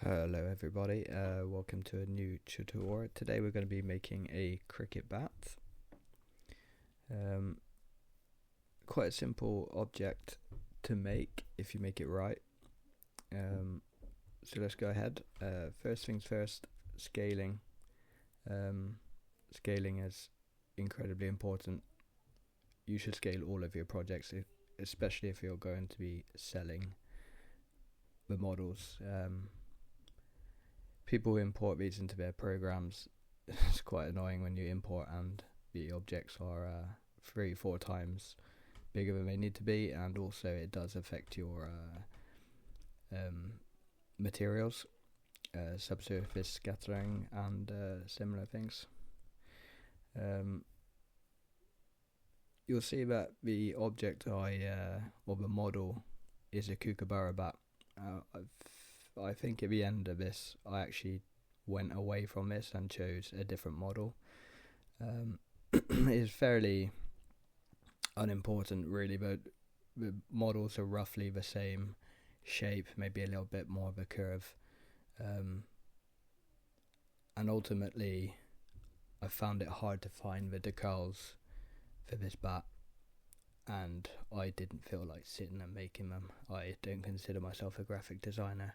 Hello everybody, welcome to a new tutorial. Today we're going to be making a cricket bat. Quite a simple object to make if you make it right. So let's go ahead. First things first, scaling. Scaling is incredibly important. You should scale all of your projects, especially if you're going to be selling the models. People import these into their programs. It's quite annoying when you import and the objects are 3-4 times bigger than they need to be, and also it does affect your materials, subsurface scattering and similar things. You'll see that the object or the model is a kookaburra bat. I think at the end of this I actually went away from this and chose a different model. It's fairly unimportant really, but the models are roughly the same shape, maybe a little bit more of a curve, and ultimately I found it hard to find the decals for this bat, and I didn't feel like sitting and making them. I don't consider myself a graphic designer.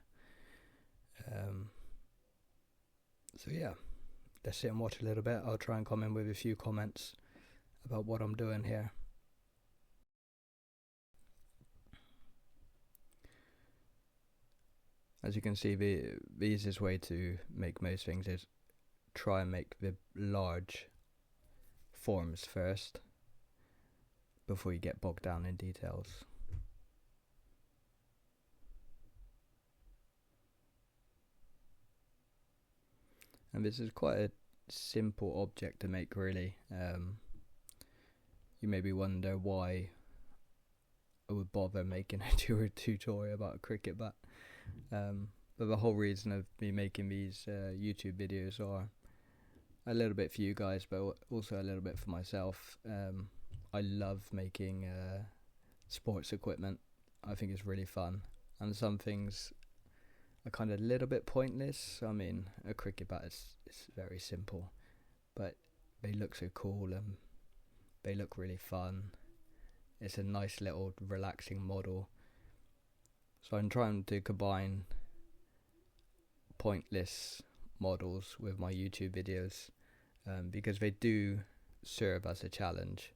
So yeah, let's sit and watch a little bit. I'll try and comment with a few comments about what I'm doing here. As you can see, the easiest way to make most things is try and make the large forms first before you get bogged down in details. And this is quite a simple object to make really. You maybe wonder why I would bother making a tutorial about a cricket bat. But the whole reason of me making these YouTube videos are a little bit for you guys, but also a little bit for myself. I love making sports equipment. I think it's really fun, and some things are kind of a little bit pointless. I mean, a cricket bat is very simple, but they look so cool and they look really fun. It's a nice little relaxing model. So I'm trying to combine pointless models with my YouTube videos, because they do serve as a challenge,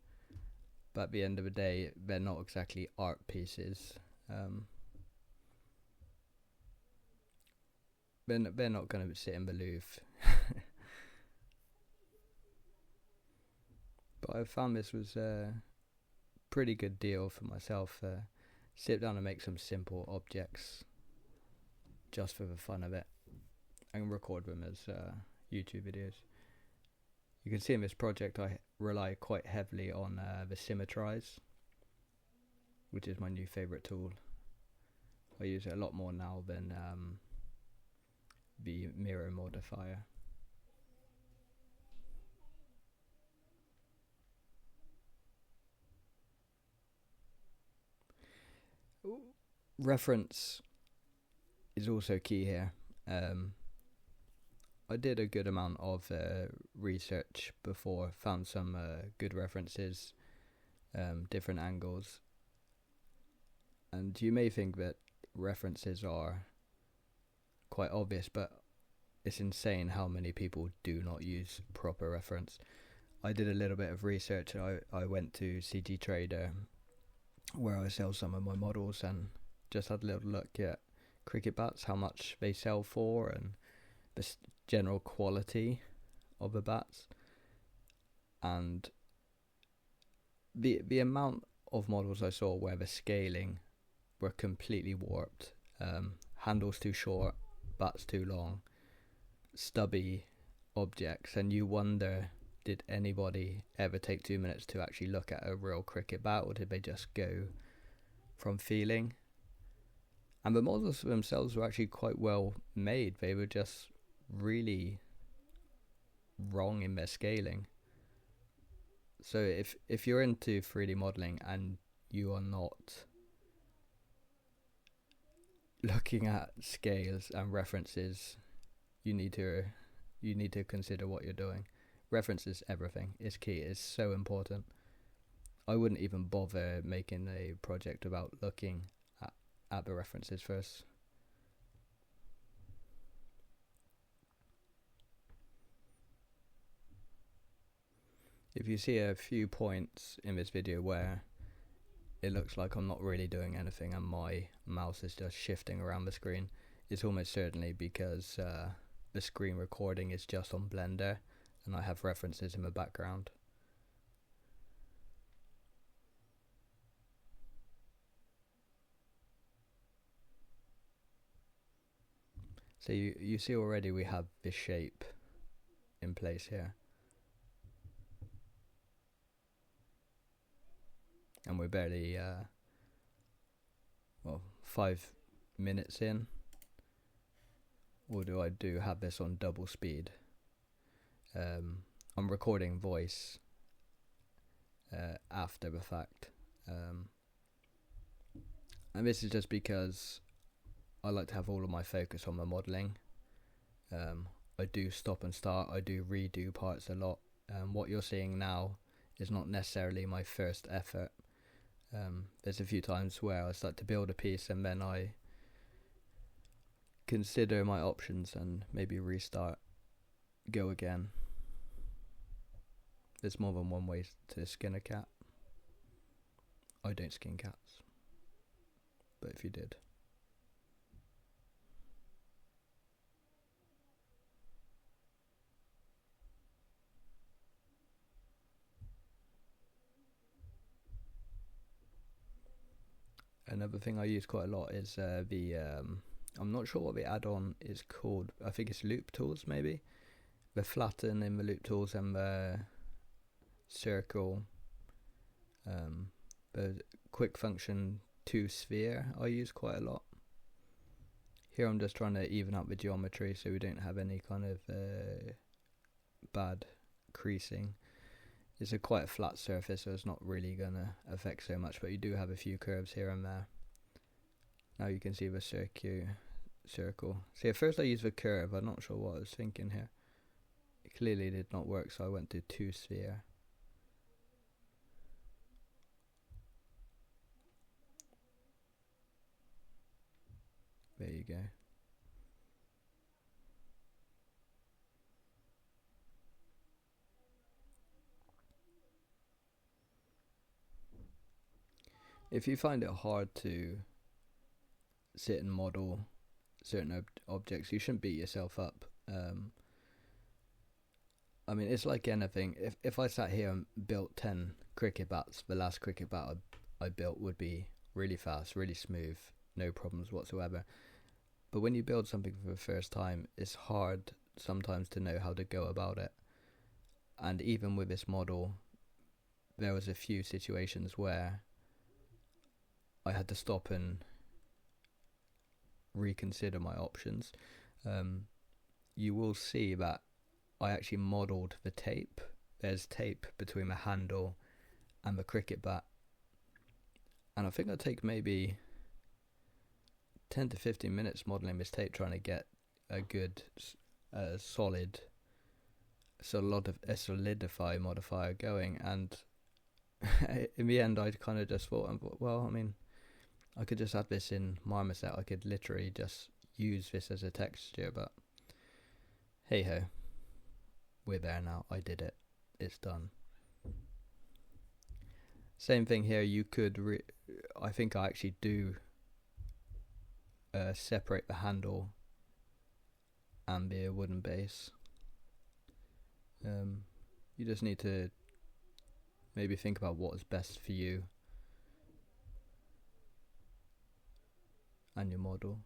but at the end of the day they're not exactly art pieces. They're not going to sit in the Louvre. But I found this was a pretty good deal for myself. Sit down and make some simple objects just for the fun of it and record them as YouTube videos. You can see in this project I rely quite heavily on the Symmetrize, which is my new favourite tool. I use it a lot more now than the mirror modifier. Reference is also key here. I did a good amount of research before, found some good references, different angles, and you may think that references are quite obvious, but it's insane how many people do not use proper reference. I did a little bit of research. I went to CG Trader, where I sell some of my models, and just had a little look at cricket bats, how much they sell for, and the general quality of the bats, and the amount of models I saw where the scaling were completely warped. Handles too short, bats too long, stubby objects, and you wonder, did anybody ever take 2 minutes to actually look at a real cricket bat, or did they just go from feeling? And the models themselves were actually quite well made. They were just really wrong in their scaling. So if you're into 3D modeling and you are not looking at scales and references, you need to consider what you're doing. Reference is everything. It's key. It's so important. I wouldn't even bother making a project about looking at the references first. If you see a few points in this video where it looks like I'm not really doing anything and my mouse is just shifting around the screen, it's almost certainly because the screen recording is just on Blender and I have references in the background. So you see already we have this shape in place here. And we're barely, 5 minutes in. Or do I have this on double speed? I'm recording voice after the fact. And this is just because I like to have all of my focus on the modelling. I do stop and start, I do redo parts a lot. What you're seeing now is not necessarily my first effort. There's a few times where I start to build a piece and then I consider my options and maybe restart, go again. There's more than one way to skin a cat. I don't skin cats, but if you did. Another thing I use quite a lot is I'm not sure what the add-on is called. I think it's loop tools maybe. The flatten in the loop tools and the circle. The quick function to sphere I use quite a lot. Here I'm just trying to even up the geometry so we don't have any kind of bad creasing. It's quite a flat surface, so it's not really going to affect so much, but you do have a few curves here and there. Now you can see the circle. See, at first I used the curve. I'm not sure what I was thinking here. It clearly did not work, so I went to 2 sphere. There you go. If you find it hard to sit and model certain objects, you shouldn't beat yourself up. I mean, it's like anything. If I sat here and built 10 cricket bats, the last cricket bat I built would be really fast, really smooth, no problems whatsoever. But when you build something for the first time, it's hard sometimes to know how to go about it. And even with this model, there was a few situations where I had to stop and reconsider my options. You will see that I actually modelled the tape. There's tape between the handle and the cricket bat. And I think I'd take maybe 10 to 15 minutes modelling this tape, trying to get a good, solid, solidify modifier going. And in the end, I kind of just thought, well, I mean, I could just add this in Marmoset. I could literally just use this as a texture, but hey ho, we're there now. I did it. It's done. Same thing here. You could, I think I actually do separate the handle and the wooden base. You just need to maybe think about what is best for you and your model.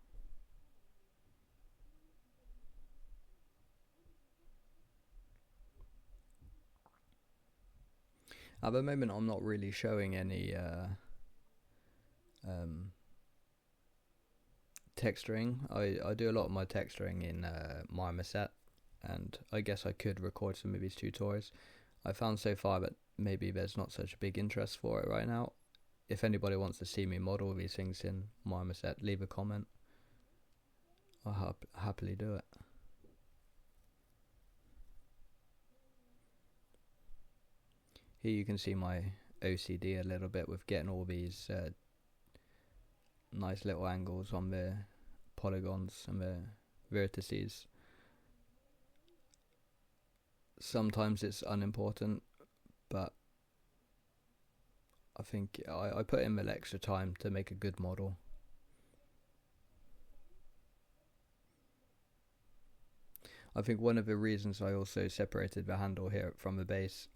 At the moment I'm not really showing any texturing. I do a lot of my texturing in Marmoset, and I guess I could record some of these tutorials. I found so far that maybe there's not such a big interest for it right now. If anybody wants to see me model these things in Marmoset, leave a comment. I'll happily do it. Here you can see my OCD a little bit with getting all these nice little angles on the polygons and the vertices. Sometimes it's unimportant, but I think I put in the extra time to make a good model. I think one of the reasons I also separated the handle here from the base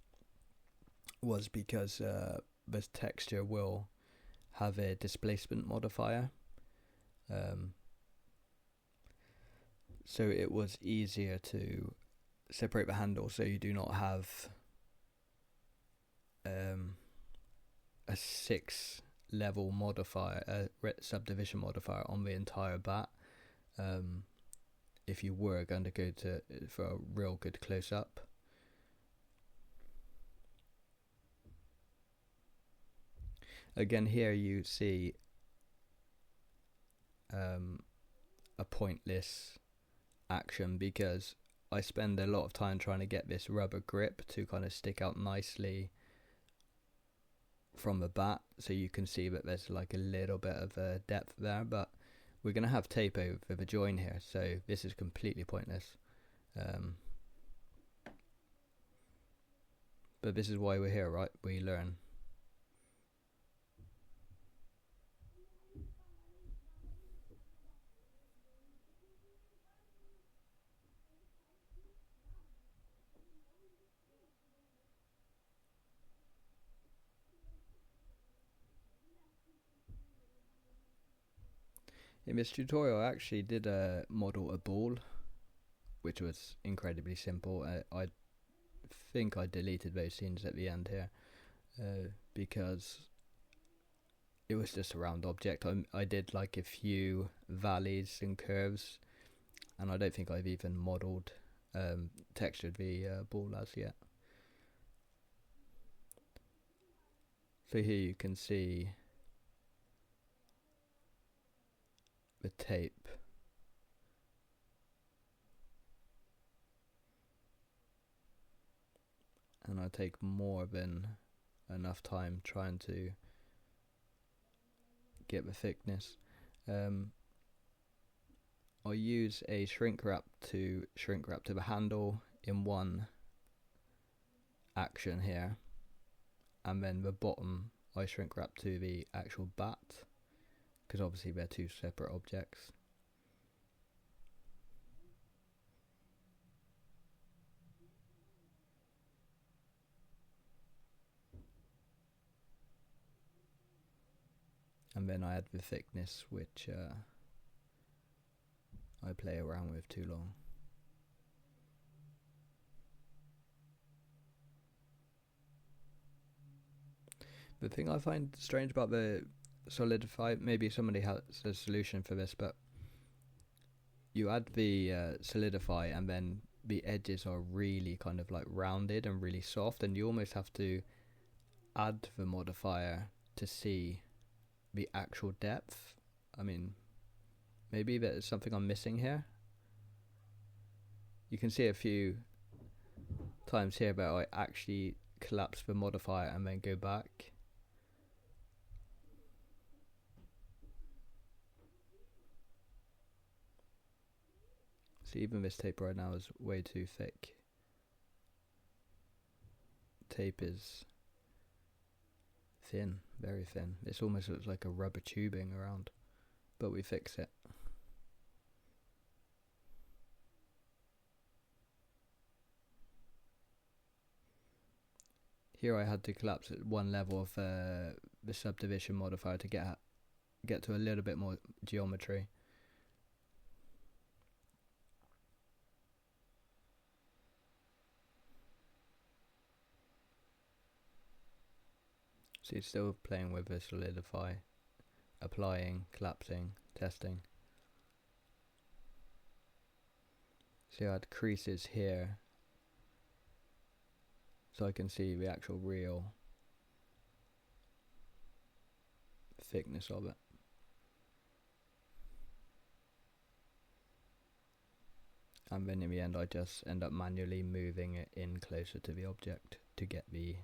was because this texture will have a displacement modifier. So it was easier to separate the handle so you do not have a 6 level modifier, a subdivision modifier on the entire bat. If you were going to go for a real good close up. Again, here you see a pointless action because I spend a lot of time trying to get this rubber grip to kind of stick out nicely from the bat, so you can see that there's like a little bit of depth there, but we're going to have tape over the join here, so this is completely pointless. But this is why we're here, right? We learn. In this tutorial I actually did model a ball, which was incredibly simple. I think I deleted those scenes at the end here because it was just a round object. I did like a few valleys and curves, and I don't think I've even modelled, textured the ball as yet. So here you can see the tape. And I take more than enough time trying to get the thickness. I use a shrink wrap to the handle in one action here, and then the bottom I shrink wrap to the actual bat, because obviously they're two separate objects. And then I add the thickness, which I play around with too long. The thing I find strange about the solidify, maybe somebody has a solution for this, but you add the solidify and then the edges are really kind of like rounded and really soft, and you almost have to add the modifier to see the actual depth. I mean, maybe there's something I'm missing here. You can see a few times here where I actually collapse the modifier and then go back. So even this tape right now is way too thick. Tape is thin, very thin. This almost looks like a rubber tubing around, but we fix it. Here I had to collapse at one level of the subdivision modifier to get to a little bit more geometry. So you're still playing with the solidify, applying, collapsing, testing. So I had creases here, so I can see the actual real thickness of it. and then in the end I just end up manually moving it in closer to the object to get the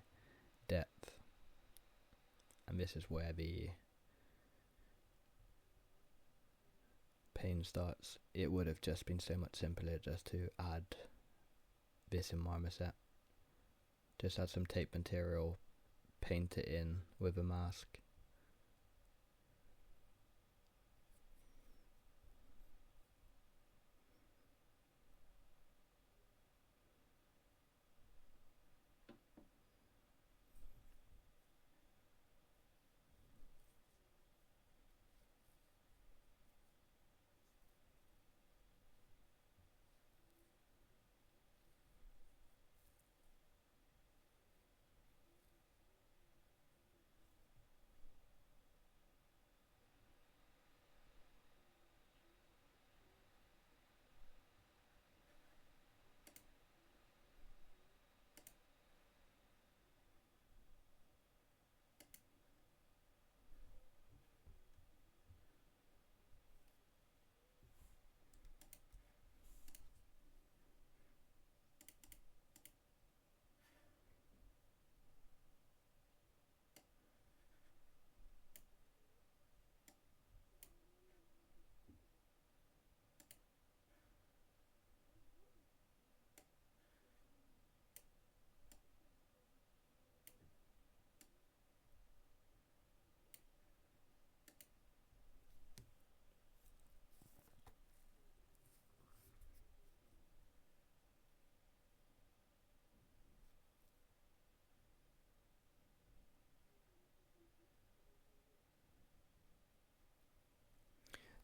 depth. And this is where the pain starts. It would have just been so much simpler just to add this in Marmoset. Just add some tape material, paint it in with a mask.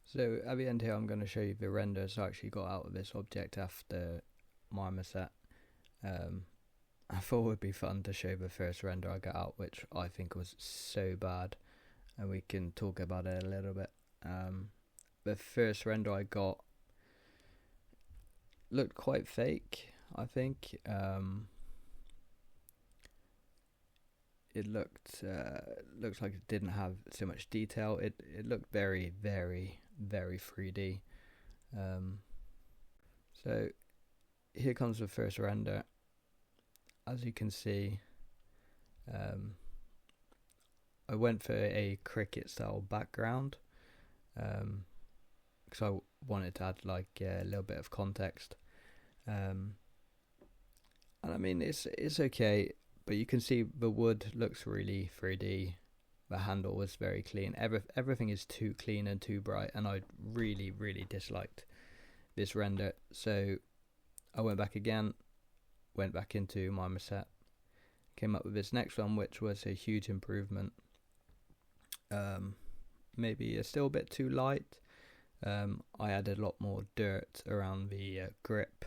So at the end here I'm going to show you the renders I actually got out of this object after Marmoset. I thought it would be fun to show the first render I got out, which I think was so bad, and we can talk about it a little bit. The first render I got looked quite fake, I think. It looks like it didn't have so much detail. It looked very 3D. So here comes the first render. As you can see, I went for a cricket style background because I wanted to add like a little bit of context. And I mean it's okay, but you can see the wood looks really 3D. The handle was very clean. Everything is too clean and too bright, and I really disliked this render. So I went back again, went back into Marmoset, came up with this next one, which was a huge improvement. Maybe it's still a bit too light. I added a lot more dirt around the grip,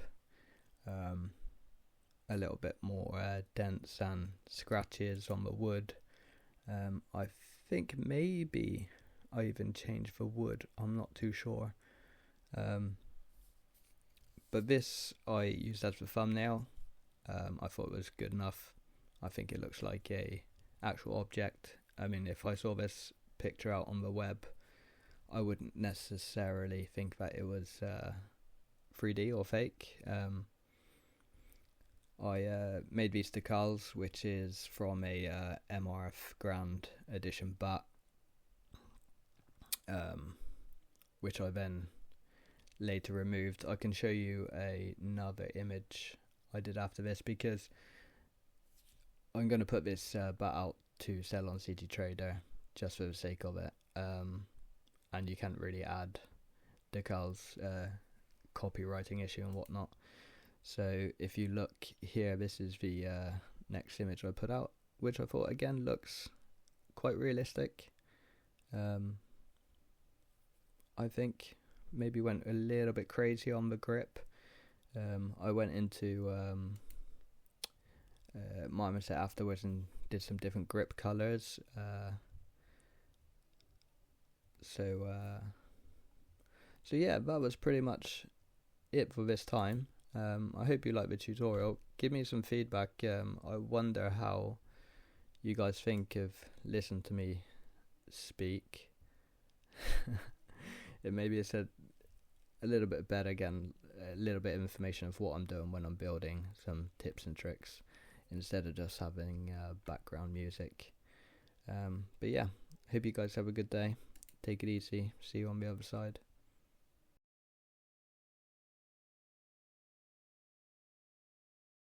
a little bit more dents and scratches on the wood. I think maybe I even changed the wood, I'm not too sure. But this I used as the thumbnail. I thought it was good enough. I think it looks like a actual object. I mean, if I saw this picture out on the web, I wouldn't necessarily think that it was 3D or fake. I made these decals, which is from a MRF Grand Edition bat, which I then later removed. I can show you another image I did after this, because I'm going to put this bat out to sell on CG Trader just for the sake of it, and you can't really add decals, copywriting issue and whatnot. So if you look here, this is the next image I put out, which I thought again looks quite realistic. I think maybe went a little bit crazy on the grip. I went into Marmoset afterwards and did some different grip colours. So yeah, that was pretty much it for this time. I hope you liked the tutorial. Give me some feedback. I wonder how you guys think of listen to me speak. Maybe it's a little bit better again a little bit of information of what I'm doing when I'm building, some tips and tricks, instead of just having background music. But yeah, hope you guys have a good day. Take it easy. See you on the other side.